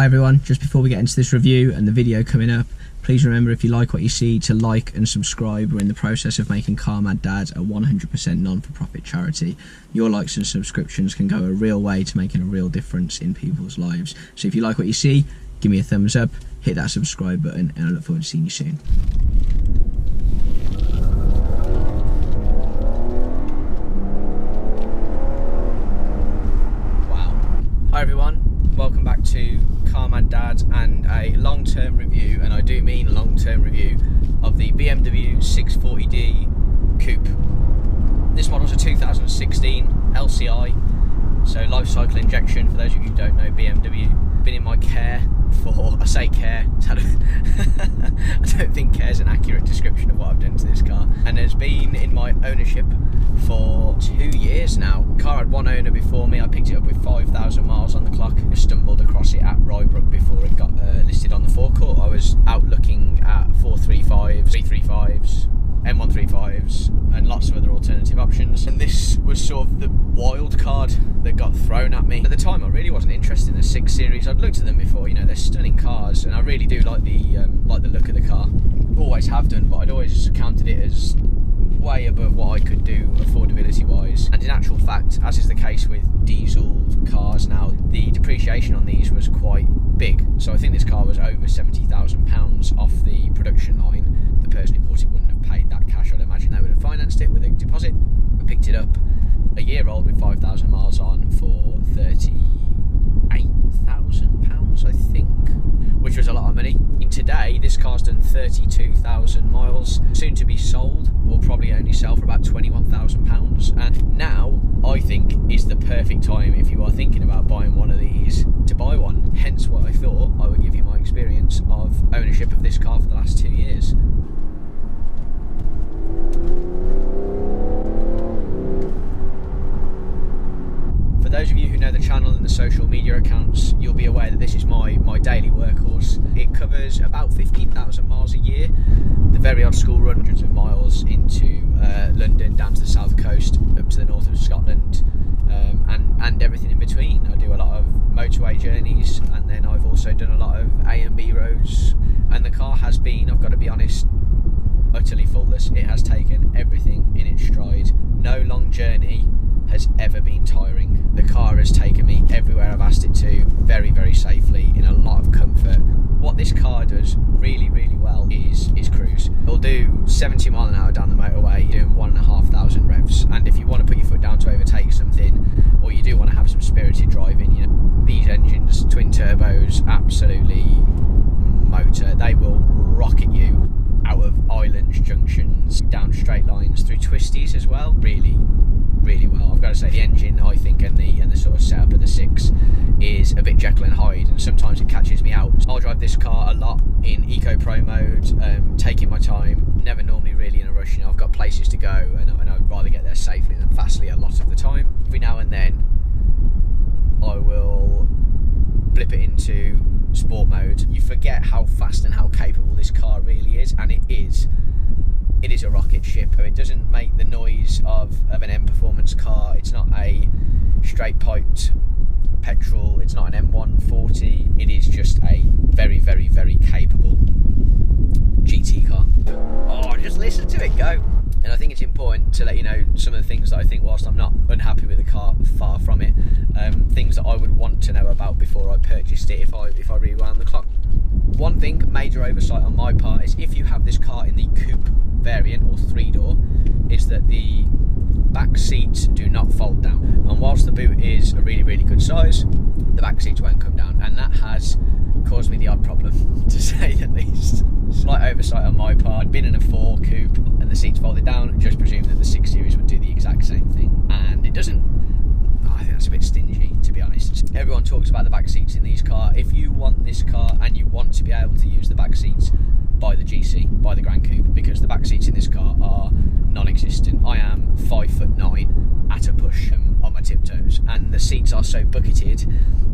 Hi everyone, just before we get into this review and the video coming up, please remember if you like what you see to like and subscribe. We're in the process of making Car Mad Dad a 100% non-for-profit charity. Your likes and subscriptions can go a real way to making a real difference in people's lives. So if you like what you see, give me a thumbs up, hit that subscribe button, and I look forward to seeing you soon. Hi everyone, welcome back to Car Mad Dad and a long-term review, and I do mean long-term review, of the BMW 640D Coupe. This model's a 2016 LCI, so life cycle injection for those of you who don't know BMW. Been in my care for, I say care, I don't think care is an accurate description of what I've done to this car, and has been in my ownership for 2 years now. The car had one owner before me. I picked it up with 5,000 miles on the clock. I stumbled across it at Rybrook before it got listed on the forecourt. I was out looking at 435s, 335s, M135s and lots of other alternative options, and this was sort of the wild card that got thrown at me. At the time I really wasn't interested in the 6 Series. I'd looked at them before, you know, they're stunning cars and I really do like the look of the car. Always have done, but I'd always counted it as way above what I could do affordability wise, and in actual fact, as is the case with diesel cars now, the depreciation on these was quite big. So I think this car was over £70,000 off the production line. The person who bought it wouldn't have paid that cash. I'd imagine they would have financed it with a deposit. I picked it up a year old with 5,000 miles on for £38,000 I think, which was a lot of money. In today, this car's done 32,000 miles, soon to be sold, will probably only sell for about £21,000, and now I think is the perfect time if you are thinking about buying one of these to buy one. Hence why I thought I would give you my experience of ownership of this car for the last 2 years. For those of you who know the channel and the social media accounts, you'll be aware that this is my daily workhorse. It covers about 15,000 miles a year, the very odd school run, hundreds of miles into London, down to the south coast, up to the north of Scotland, and everything in between. I do a lot of motorway journeys, and then I've also done a lot of A and B roads, and the car has been, I've got to be honest, utterly faultless. It has taken everything in its stride. No long journey has ever been tiring. The car has taken me everywhere I've asked it to, very, very safely, in a lot of comfort. What this car does really, really well is cruise. It'll do 70 mile an hour down the motorway, doing 1,500 revs, and if you want to put your foot down to overtake something, or you do want to have some spirited driving, you know, these engines, twin turbos, absolutely motor. They will rocket you out of islands, junctions, down straight lines, through twisties as well. Really well. I've got to say the engine, I think, and the sort of setup of the 6 is a bit Jekyll and Hyde, and sometimes it catches me out. I'll drive this car a lot in Eco Pro mode, taking my time, never normally really in a rush. You know, I've got places to go, and I'd rather get there safely than fastly a lot of the time. Every now and then I will blip it into sport mode. You forget how fast and how capable this car really is, and it is a rocket ship. It doesn't make the noise of an M performance car. It's not a straight piped petrol. It's not an M140. It is just a very, very, very capable GT car. Oh, just listen to it go. And I think it's important to let you know some of the things that I think, whilst I'm not unhappy with the car, far from it, things that I would want to know about before I purchased it if I rewound the clock. One thing, major oversight on my part, is if you have this car in the coupe variant or 3-door, is that the back seats do not fold down, and whilst the boot is a really, really good size, the back seats won't come down, and that has caused me the odd problem, to say the least. Slight oversight on my part. I'd been in a 4 coupe and the seats folded down, just presumed that the 6 Series would do the exact same thing, and it doesn't. I think that's a bit stingy, to be honest. Everyone talks about the back seats in these cars. If you want this car and you want to be able to use the back seats, buy the GC, buy the Grand Coupe, because the back seats in this car are non-existent. I am 5'9" at a push on my tiptoes, and the seats are so bucketed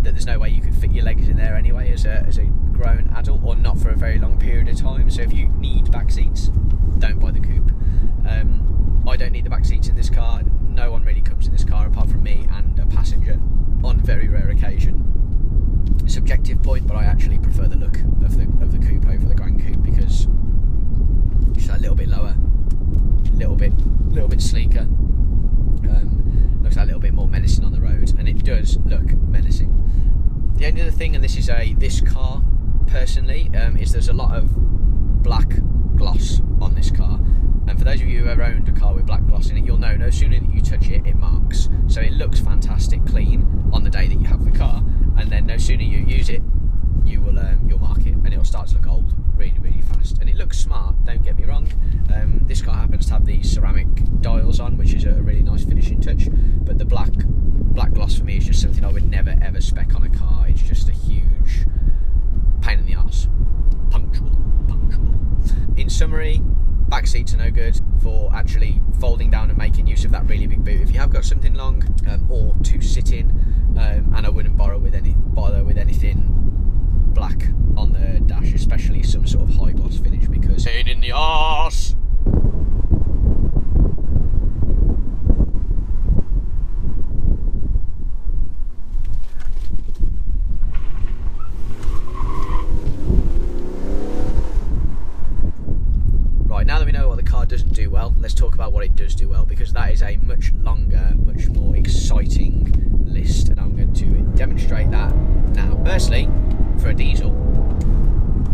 that there's no way you could fit your legs in there anyway as a grown adult, or not for a very long period of time. So if you need back seats, don't buy the coupe. I don't need the back seats in this car. No one really comes in this car apart from me and a passenger on very rare occasion. subjective point, but I actually prefer the look of the coupe over the Grand Coupe, because it's a little bit lower, a little bit sleeker, looks a little bit more menacing on the road, and it does look menacing. The only other thing, and this car personally, is there's a lot of black gloss on this car. And for those of you who have ever owned a car with black gloss in it, you'll know no sooner that you touch it, it marks. So it looks fantastic clean on the day that you have the car, and then no sooner you use it, you'll mark it, and it'll start to look old really fast. And it looks smart, don't get me wrong. This car happens to have these ceramic dials on, which is a really nice finishing touch, but the black gloss for me is just something I would never ever spec on a car. It's just a huge pain in the arse. Punctual. In summary, back seats are no good for actually folding down and making use of that really big boot. If you have got something long or to sit in, and I wouldn't bother with anything black on the dash, especially some sort of high gloss finish, because pain in the arse. Now that we know what the car doesn't do well, let's talk about what it does do well, because that is a much longer, much more exciting list, and I'm going to demonstrate that now. Firstly, for a diesel,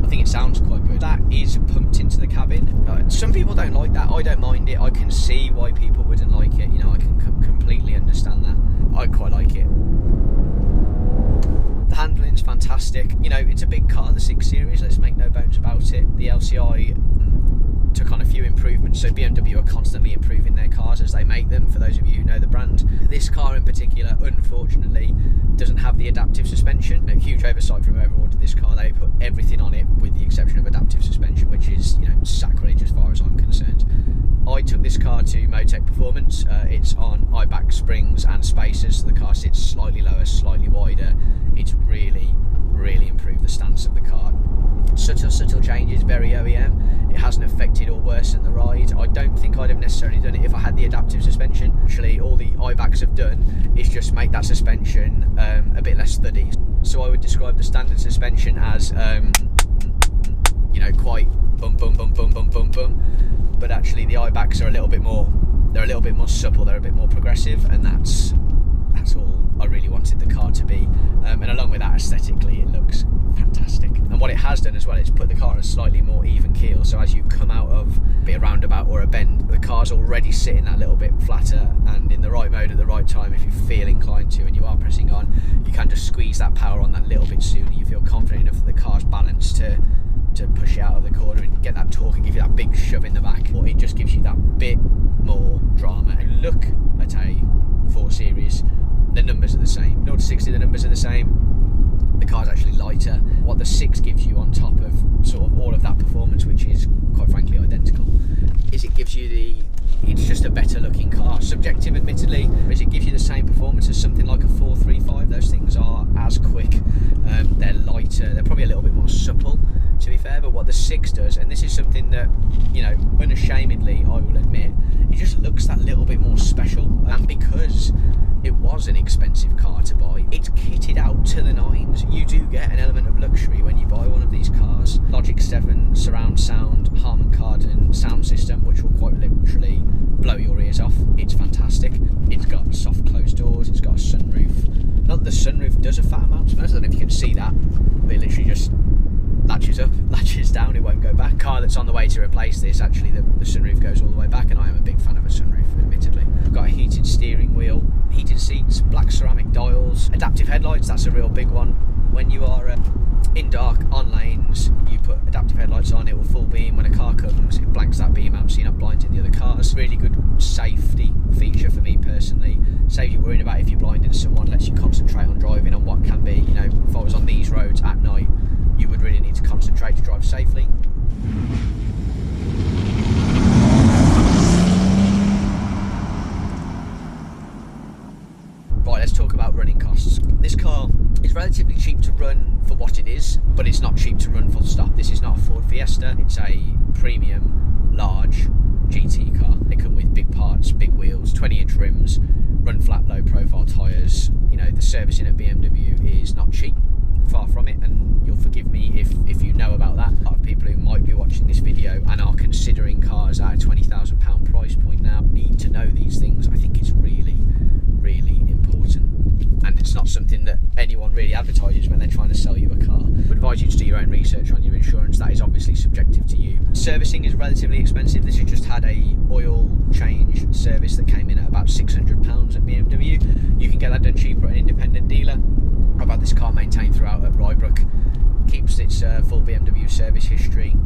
I think it sounds quite good. That is pumped into the cabin. Some people don't like that. I don't mind it. I can see why people wouldn't like it. You know, I can completely understand that. I quite like it. The handling's fantastic. You know, it's a big car, the 6 Series, let's make no bones about it. The LCI took on a few improvements, so BMW are constantly improving their cars as they make them, for those of you who know the brand. This car in particular, unfortunately, doesn't have the adaptive suspension. A huge oversight from whoever ordered this car. They put everything on it with the exception of adaptive suspension, which is, you know, sacrilege as far as I'm concerned. I took this car to Motec Performance. It's on IBAC springs and spacers, so the car sits slightly lower, slightly wider. It's really improved the stance of the car. Subtle changes, very OEM. It hasn't affected or worsened the ride. I don't think I'd have necessarily done it if I had the adaptive suspension. Actually, all the IBACs have done is just make that suspension a bit less thuddy. So I would describe the standard suspension as, you know, quite bum bum bum bum bum bum bum. But actually, the IBACs are a little bit more. They're a little bit more supple. They're a bit more progressive, and that's all I really wanted the car to be. And along with that, aesthetically, it looks fantastic. And what it has done as well is put the car on a slightly more even keel, so as you come out of a roundabout or a bend, the car's already sitting that little bit flatter, and in the right mode at the right time, if you feel inclined to and you are pressing on, you can just squeeze that power on that little bit sooner. You feel confident enough that the car's balanced to push it out of the corner and get that torque and give you that big shove in the back. Or it just gives you that bit more drama. And look at a 4 Series, the numbers are the same. 0 to 60, the numbers are the same. The car's actually lighter. What the 6 gives you on top of sort of all of that performance, which is quite frankly identical, is it gives you it's just a better looking car. Subjective admittedly, is it gives you the same performance as something like a 435. Those things are as quick, they're lighter, they're probably a little bit more supple, to be fair. But what the 6 does, and this is something that, you know, unashamedly I will admit, it just looks that little bit more special. And because it was an expensive car to buy, it's kitted out to the nines. You do get an element of luxury when you buy one of these cars. Logic 7 surround sound, Harman Kardon sound system, which will quite literally blow your ears off. It's fantastic. It's got soft closed doors, it's got a sunroof. Not that the sunroof does a fat amount, I don't know if you can see that, but it literally just latches up, latches down, it won't go back. Car that's on the way to replace this, actually the sunroof goes all the way back, and I am a big fan of a sunroof, admittedly. I've got a heated steering wheel, heated seats, black ceramic dials, adaptive headlights, that's a real big one. When you are in dark, on lanes, you put adaptive headlights on, it will full beam. When a car comes, it blanks that beam out so you're not blinding the other cars. Really good safety feature for me personally. Saves you worrying about if you're blinding someone, lets you concentrate on driving on what can be, you know, if I was on these roads at night, you would really need to concentrate to drive safely. Right, let's talk about running costs. This car is relatively cheap to run for what it is, but it's not cheap to run full stop. This is not a Ford Fiesta, it's a premium, large GT car. They come with big parts, big wheels, 20-inch rims, run flat, low profile tyres. You know, the servicing at BMW is not cheap, far from it. really advertises when they're trying to sell you a car. I advise you to do your own research on your insurance. That is obviously subjective to you. Servicing is relatively expensive. This has just had a oil change service that came in at about £600 at BMW. You can get that done cheaper at an independent dealer. I've had this car maintained throughout at Rybrook. Keeps its full BMW service history.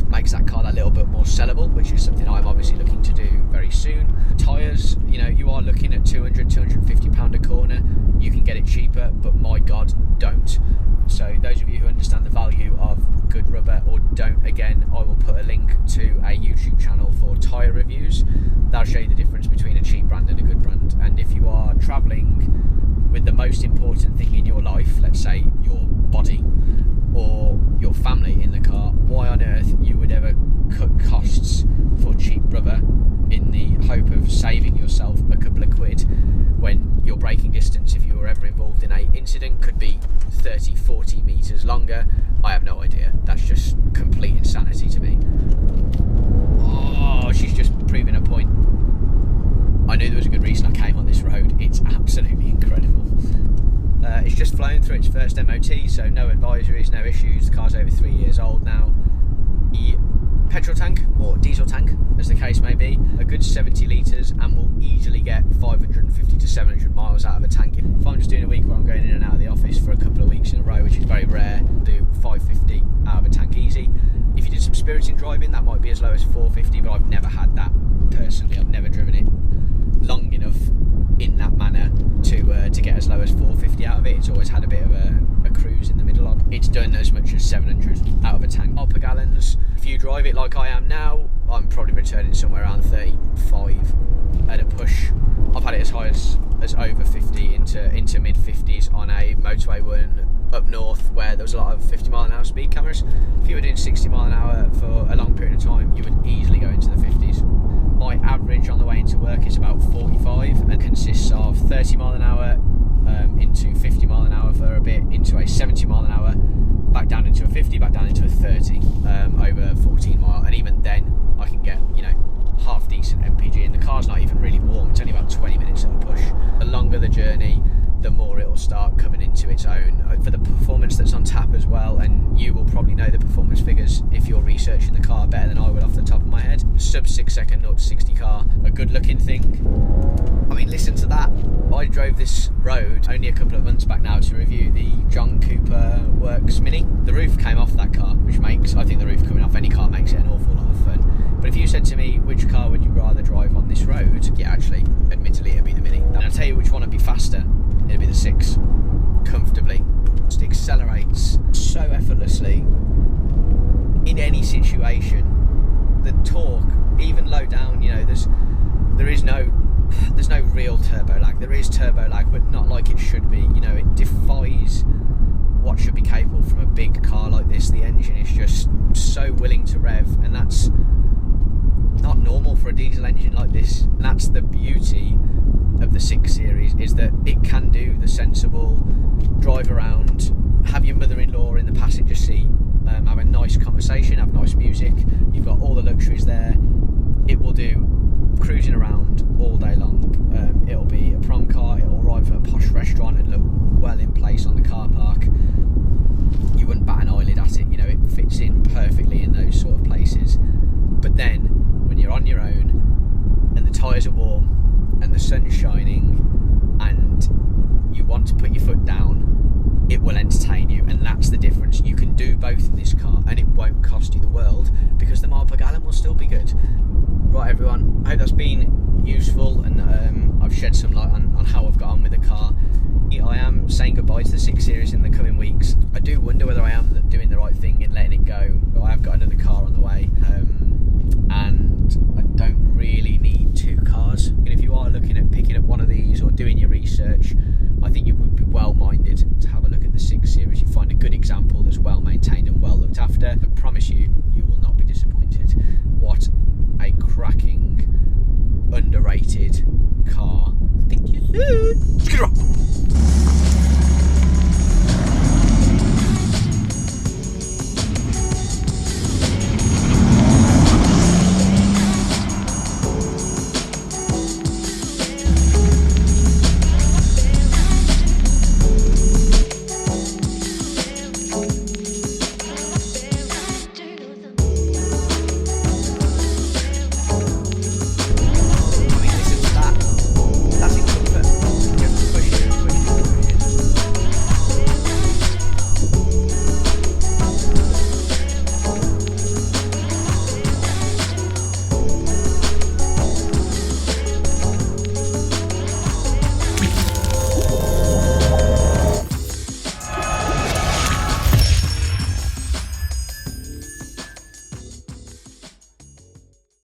Makes that car that little bit more sellable, which is something I'm obviously looking to do very soon. Tyres, you know, you are looking at £200-250 a corner. You can get it cheaper, but my God, don't. So those of you who understand the value of good rubber or don't, again, I will put a link to a YouTube channel for tyre reviews. That'll show you the difference between a cheap brand and a good brand. And if you are travelling with the most important thing in your life, let's say your body or your family in the car, why on earth you would ever cut costs for cheap rubber in the hope of saving yourself a couple of quid when your braking distance, if you were ever involved in an incident, could be 30-40 metres longer? I have no idea. That's just complete insanity to me. Oh, she's just proving a point. I knew there was a good reason I came on this road. It's absolutely incredible. It's just flown through its first MOT, so no advisories, no issues. The car's over 3 years old now. The petrol tank, or diesel tank, as the case may be, a good 70 litres and will easily get 550 to 700 miles out of a tank. If I'm just doing a week where I'm going in and out of the office for a couple of weeks in a row, which is very rare, do 550 out of a tank easy. If you did some spirited driving, that might be as low as 450, but I've never had that personally. I've never driven it long enough in that manner to get as low as 450 out of it. It's always had a bit of a cruise in the middle of. It's done as much as 700 out of a tank. Per gallons, if you drive it like I am now, I'm probably returning somewhere around 35 at a push. I've had it as high as over 50 into mid 50s on a motorway one up north where there was a lot of 50 mile an hour speed cameras. If you were doing 60 mile an hour for a long period of time, you would easily go into the 50s. My average on the way into work is about 45 and consists of 30 mile an hour into 50 mile an hour for a bit, into a 70 mile an hour, back down into a 50, back down into a 30 over 14 mile, and even then I can get, you know, half decent MPG, and the car's not even really warm. It's only about 20 minutes of a push. The longer the journey, the more it'll start coming into its own. For the performance that's on tap as well, and you will probably know the performance figures if you're researching the car better than I would off the top of my head. Sub 6 second 0 to 60 car, a good looking thing. I mean, listen to that. I drove this road only a couple of months back now to review the John Cooper Works Mini. The roof came off that car, which makes, I think the roof coming off any car makes it an awful lot of fun. But if you said to me, which car would you rather drive on this road? Yeah, actually, admittedly, it'd be the Mini. And I'll tell you which one would be faster. It'd be the 6, comfortably. Just accelerates so effortlessly in any situation. The torque, even low down, you know, there's no real turbo lag. There is turbo lag, but not like it should be. You know, it defies what should be capable from a big car like this. The engine is just so willing to rev, and that's not normal for a diesel engine like this. And that's the beauty of the 6 Series, is that it can do the sensible drive around, have your mother-in-law in the passenger seat, have a nice conversation, have nice music. You've got all the luxuries there. It will do cruising around all day long. It'll be a prom car. It'll arrive at a posh restaurant and look well in place on the car park. You wouldn't bat an eyelid at it. You know, it fits in perfectly in those sort of places. But then when you're on your own and the tyres are warm and the sun's shining and you want to put your foot down, it will entertain you, and that's the difference. You can do both in this car and it won't cost you the world, because the mile per gallon will still be good. Right, everyone, I hope that's been useful, and I've shed some light on how I've got on with the car. I am saying goodbye to the 6 Series in the coming weeks. I do wonder whether I am